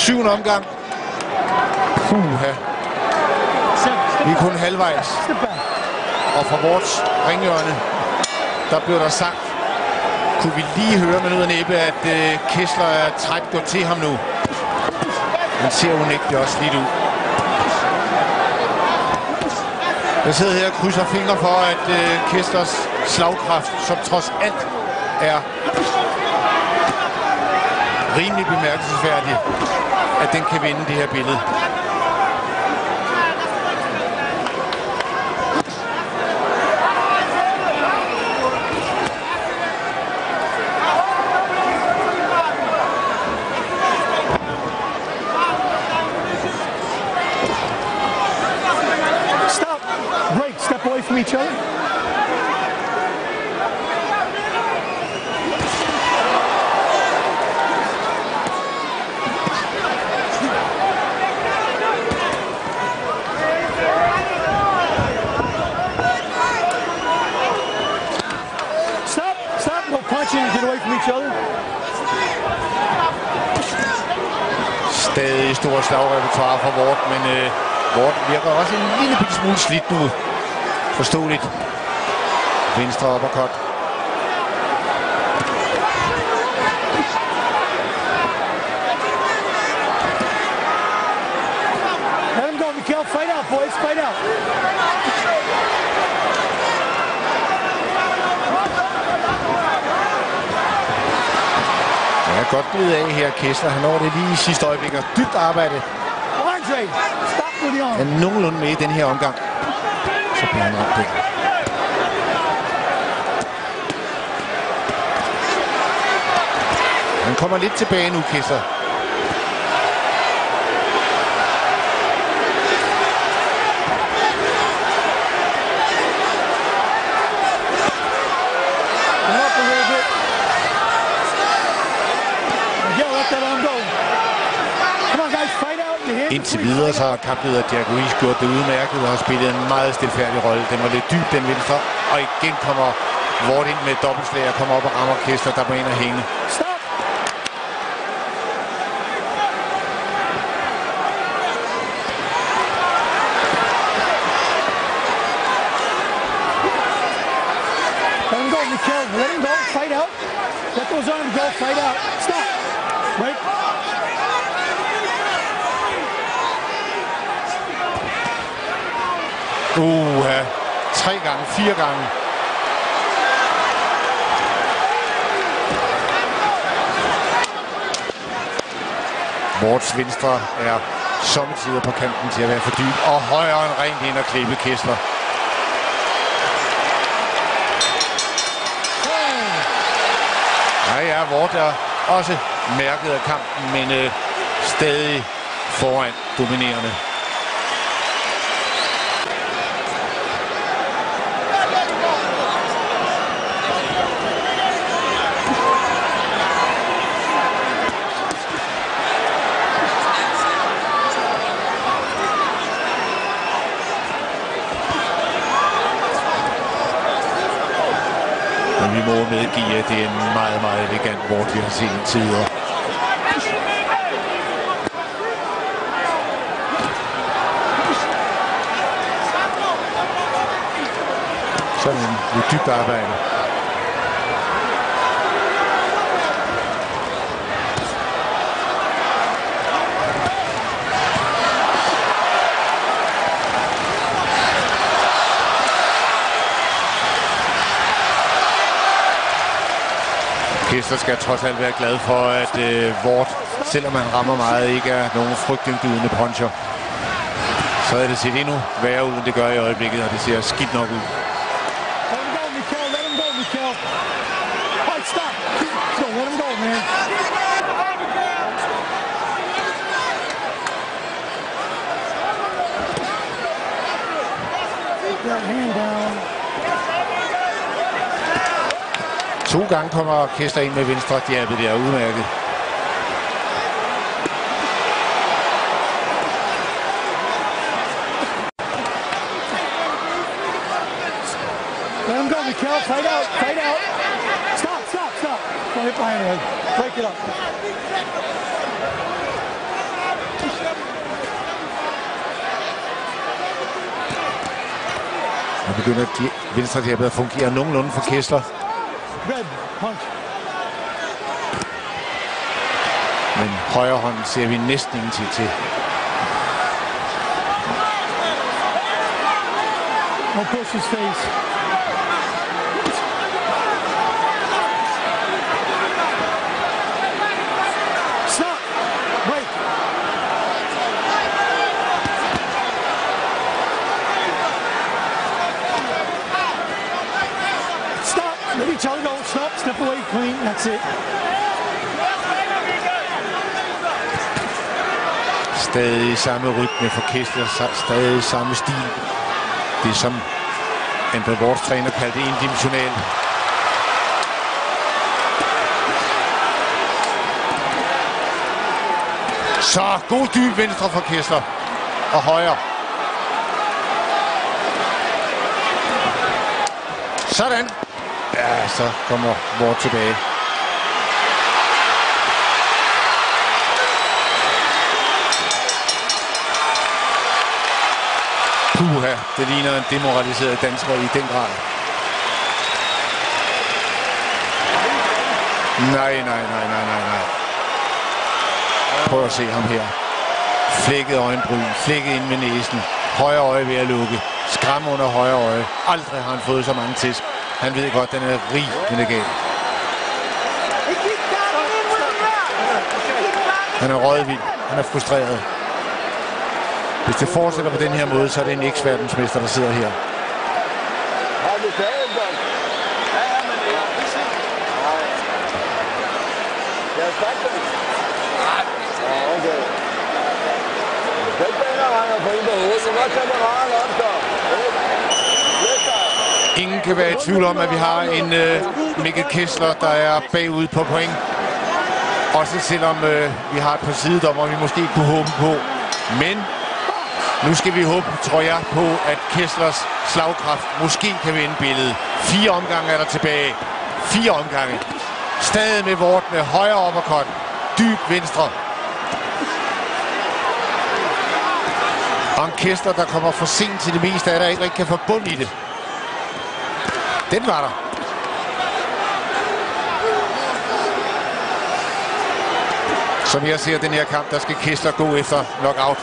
7. omgang. Vi er kun halvvejs. Og fra vores ringhjørne, der blev der sagt, kunne vi lige høre med ud af næppe, at Kessler er træt, går til ham nu. Han ser unægteligt også lidt ud. Jeg sidder her og krydser fingre for, at Kesslers slagkraft, som trods alt er rimelig bemærkelsesværdig, at den kan vinde det her billede. Stop! Break! Step away from each other. Get away from each other. Stadig stort slagrepertoire for Ward, men Ward virker også en lille bitte smule slidt nu. Forståeligt. Venstre uppercut. Let him go, Mikhail. Fight out, boys. Fight out. Godt blevet af her, Kessler. Han når det lige i sidste øjeblik og dybt arbejde. Er nogenlunde med i den her omgang. Så bliver han ramt der. Han kommer lidt tilbage nu, Kessler. Indtil videre så har kampleder Jack Reiss gjort det udmærket og har spillet en meget stilfærdig rolle. Den var lidt dyb, den venstre, og igen kommer Ward ind med et dobbeltslag og kommer op og rammer Kessler, der må ind og hænge. Stop! Let him go, Mikhail. Let him go. Fight out. Let those arms go. Fight out. Stop. Break. 3 gange, 4 gange. Wards venstre er sommetider på kanten til at være for dyb, og højere end rent ind og klippe Kessler. Ja, Ward er også mærket af kampen, men stadig foran dominerende. Men vi må medgive, at det er en meget, meget elegant Ward, vi har set en tider. Sådan en lidt dybt arbejde. Kessler skal trods alt være glad for, at Ward, selvom han rammer meget, ikke er nogen frygtindgydende puncher. Så er det set endnu værre ud, end det gør i øjeblikket, og det ser skidt nok ud. To gange kommer Kessler ind med venstre jabbet der, udmærket. Let him go, Mikhail. Fight out. Fight out. Stop, stop, stop. Don't hit behind the head. Break it up. begynder de venstre til at fungere nogenlunde for Kessler. Men højre hånd ser vi næsten ingenting til. No push his face. Stop. Break. Stop. Let each other go. Stop. Step away clean. That's it. Stadig samme rytme for Kessler, stadig samme stil. Det som Andre Worts træner kaldte indimensional. Så god dyb venstre for Kessler og højre. Sådan. Ja, så kommer Wort tilbage. Puha, det ligner en demoraliseret dansker i den grad. Nej. Prøv at se ham her. Flækket øjenbryn, flækket ind med næsen. Højre øje ved at lukke. Skram under højre øje. Aldrig har han fået så mange tæsk. Han ved godt, den er rig, den er gal. Han er rødvild. Han er frustreret. Hvis det fortsætter på den her måde, så er det en eks-verdensmester, der sidder her. Ingen kan være i tvivl om, at vi har en Mikkel Kessler, der er bagud på point. Også selvom vi har et par sidedommer, vi måske kunne håbe på. Men nu skal vi håbe, tror jeg, på, at Kesslers slagkraft måske kan vinde billedet. 4 omgange er der tilbage. 4 omgange. Stadig med Wort med højre uppercut. Dyb venstre. Og en Kessler, der kommer for sent til det meste af, der ikke rigtig kan få bund i det. Den var der. Som jeg ser den her kamp, der skal Kessler gå efter knockout.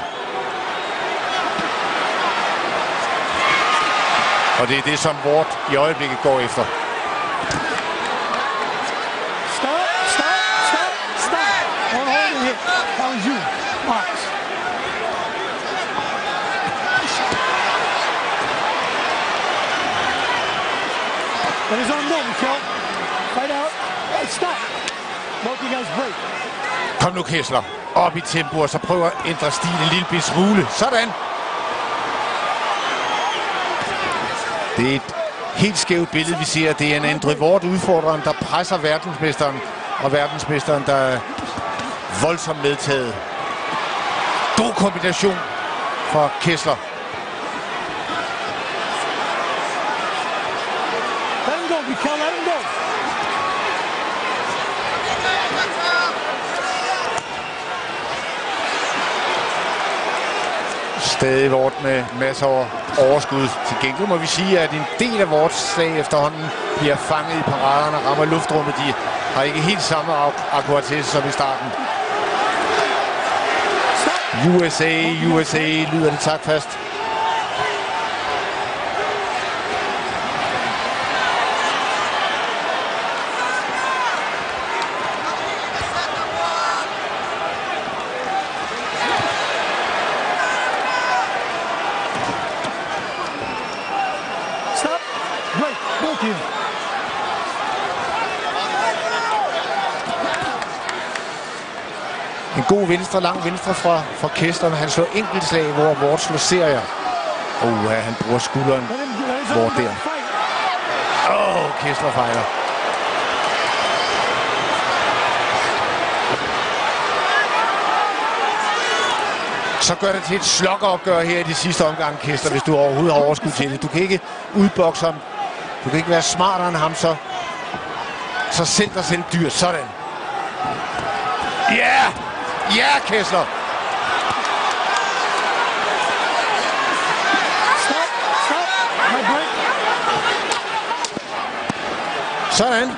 Og det er det, som Wort i øjeblikket går efter. Stop. One hold hit. That was you. Box. That is on them, Kel. Fight out. Hey, stop. Both you guys break. Kom nu, Kessler. Op i tempo, og så prøver at ændre stilen en lille smule. Sådan. Det er et helt skævt billede, vi ser. Det er en Andre Wort udfordreren, der presser verdensmesteren. Og verdensmesteren, der er voldsomt medtaget. God kombination for Kessler. Let him go, Mikkel. Let him go. Stadig Wort med masser af overskud. Til gengæld må vi sige, at en del af Worts slag efterhånden bliver fanget i paraderne og rammer luftrummet. De har ikke helt samme akkuratesse som i starten. USA lyder det taktfast. En god venstre, lang venstre fra Kessler, han slår enkeltslag, hvor Wort slår serier. Han bruger skulderen. Wort der. Kessler fejler. Så gør det til et slokkeropgør her i de sidste omgang, Kessler, hvis du overhovedet har overskud til det. Du kan ikke udbokse ham. Du kan ikke være smartere end ham, så send dig selv dyrt. Sådan. Ja! Ja, Kessler! Stop! My break! Sådan.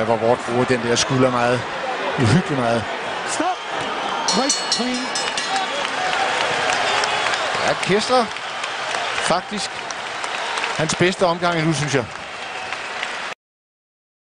Hvor Ward bruger den der skulder meget. Uhyggeligt meget. Stop. Right, clean. Ja, Kessler faktisk hans bedste omgang endnu, synes jeg.